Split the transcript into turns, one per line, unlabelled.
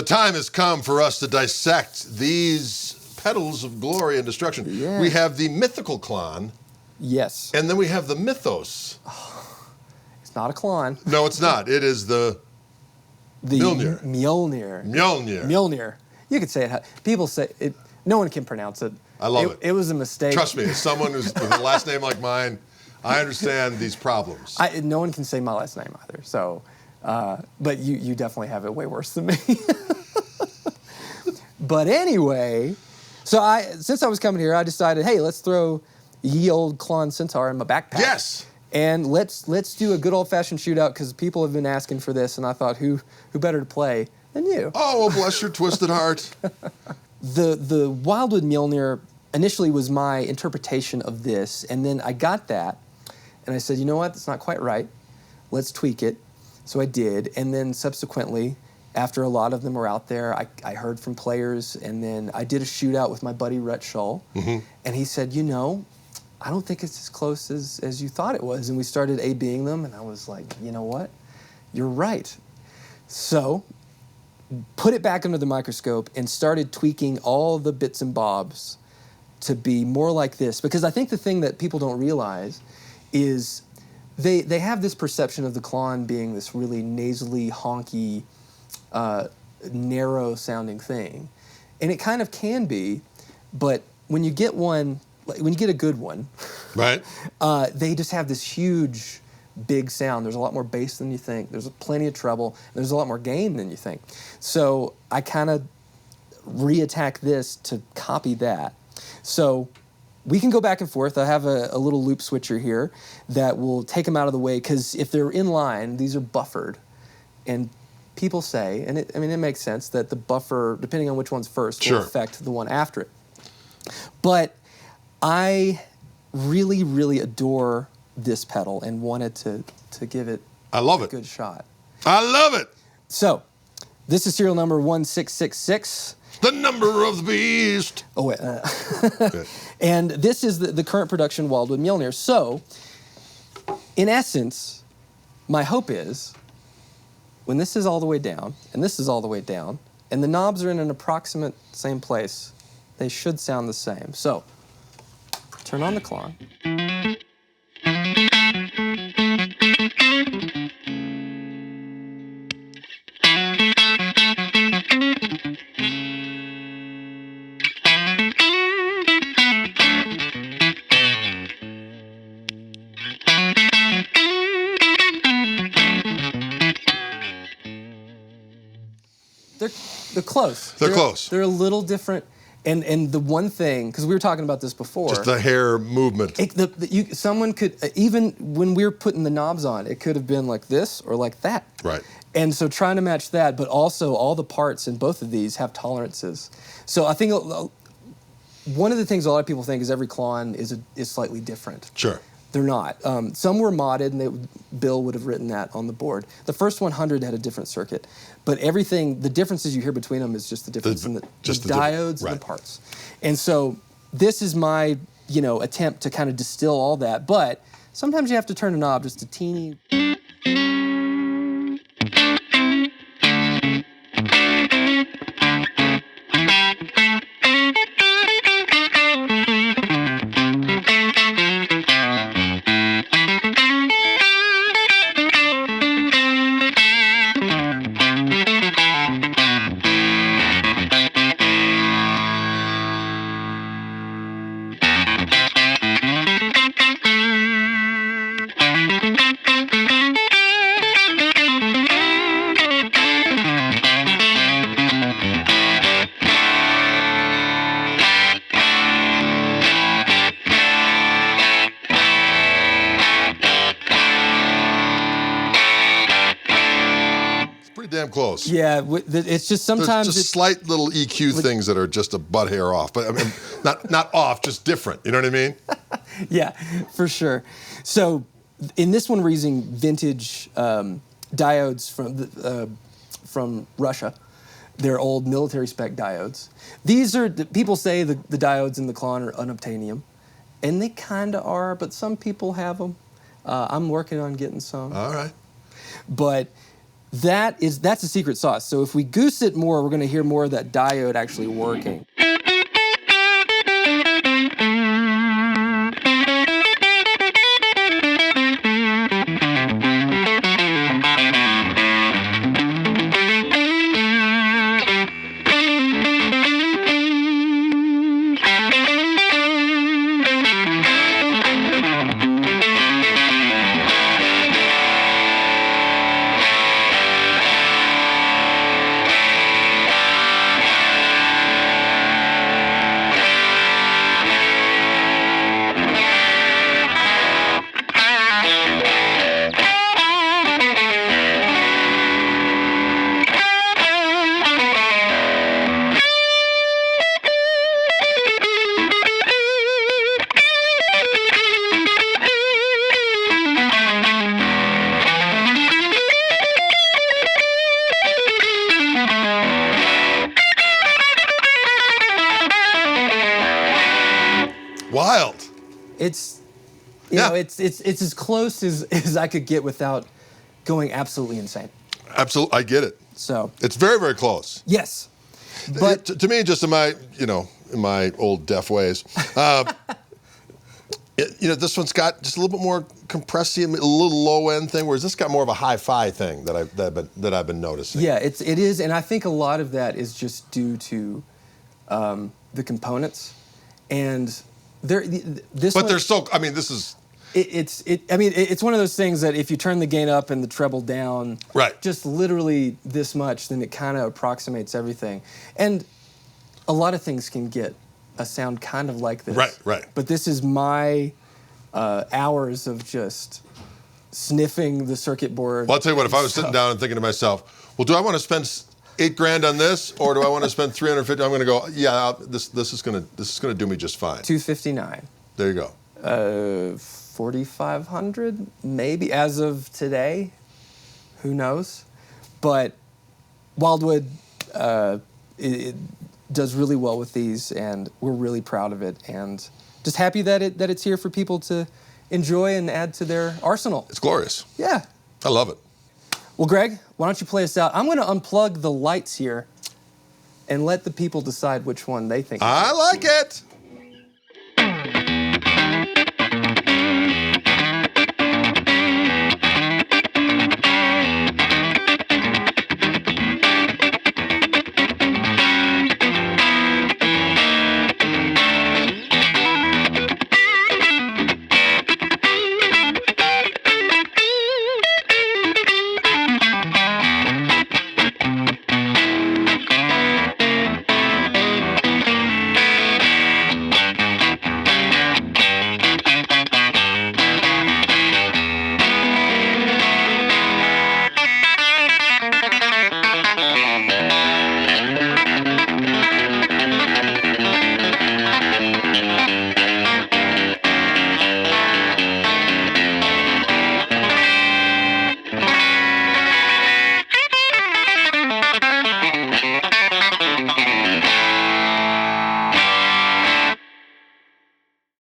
time has come for us to dissect these pedals of glory and destruction.
Yeah.
We have the mythical Klon.
Yes.
And then we have the Mythos.
It's not a Klon.
No, it's not. It is the Mjolnir.
Mjolnir. You could say it. People say it. No one can pronounce it.
I love it.
It was a mistake.
Trust me, as someone who's with a last name like mine, I understand these problems.
No one can say my last name either. So, but you definitely have it way worse than me. But anyway, so since I was coming here, I decided, hey, let's throw ye old Klon Centaur in my backpack.
Yes.
And let's do a good old-fashioned shootout because people have been asking for this, and I thought, who better to play than you?
Oh, well, bless your twisted heart.
The Wildwood Mjolnir initially was my interpretation of this, and then I got that, and I said, you know what, that's not quite right. Let's tweak it. So I did, and then subsequently, after a lot of them were out there, I heard from players, and then I did a shootout with my buddy Rhett Shull, and he said, you know, I don't think it's as close as you thought it was, and we started A-Bing them, and I was like, you know what, you're right. So, put it back under the microscope and started tweaking all the bits and bobs to be more like this, because I think the thing that people don't realize is they have this perception of the Klon being this really nasally, honky, narrow-sounding thing. And it kind of can be, but when you get one, when you get a good one,
right?
They just have this huge, big sound. There's a lot more bass than you think. There's plenty of treble. There's a lot more gain than you think. So I kind of reattack this to copy that. So we can go back and forth. I have a little loop switcher here that will take them out of the way, because if they're in line, these are buffered. And people say, and it makes sense, that the buffer, depending on which one's first, will affect the one after it. But I really, really adore this pedal and wanted to give it a good shot.
I love it.
So, this is serial number 1666.
The number of the beast.
Oh, wait. And this is the current production Wildwood Mjolnir. So, in essence, my hope is, when this is all the way down, and this is all the way down, and the knobs are in an approximate same place, they should sound the same. So, turn on the Klon. They're close.
They're close.
They're a little different. And the one thing, because we were talking about this before.
Just the hair movement.
Someone could, even when we were putting the knobs on, it could have been like this or like that.
Right.
And so trying to match that, but also all the parts in both of these have tolerances. So I think one of the things a lot of people think is every Klon is slightly different.
Sure.
They're not. Some were modded, and Bill would have written that on the board. The first 100 had a different circuit. But everything, the differences you hear between them is just the difference in the diodes and the parts. And so this is my, attempt to kind of distill all that. But sometimes you have to turn a knob just a teeny.
Damn close.
Yeah, it's just sometimes
there's just slight little EQ things that are just a butt hair off, but I mean, not off, just different. You know what I mean?
Yeah, for sure. So in this one, we're using vintage diodes from Russia. They're old military spec diodes. These are people say the diodes in the Klon are unobtainium, and they kind of are, but some people have them. I'm working on getting some.
All right.
But that's the secret sauce. So if we goose it more, we're going to hear more of that diode actually working.
Wild.
It's, you know, it's as close as I could get without going absolutely insane.
Absolutely, I get it.
So
It's very, very close.
yes, but
to me, just in my, in my old deaf ways, this one's got just a little bit more compressy, a little low end thing, whereas this got more of a hi-fi thing that I've been noticing.
yeah, it is, and I think a lot of that is just due to the components, and this.
But they're so. I mean, this is.
It's one of those things that if you turn the gain up and the treble down,
Right.
just literally this much, then it kind of approximates everything. And a lot of things can get a sound kind of like this.
Right.
But this is my hours of just sniffing the circuit board.
Well, I'll tell you what. If I was sitting down and thinking to myself, well, do I want to spend $8,000 on this, or do I want to spend $350? I'm going to go. Yeah, this is going to do me just fine.
$259.
There you go.
$4,500 maybe as of today. Who knows? But Wildwood it does really well with these, and we're really proud of it, and just happy that it's here for people to enjoy and add to their arsenal.
It's glorious.
Yeah.
I love it.
Well, Greg, why don't you play us out? I'm going to unplug the lights here and let the people decide which one they think.
I like it.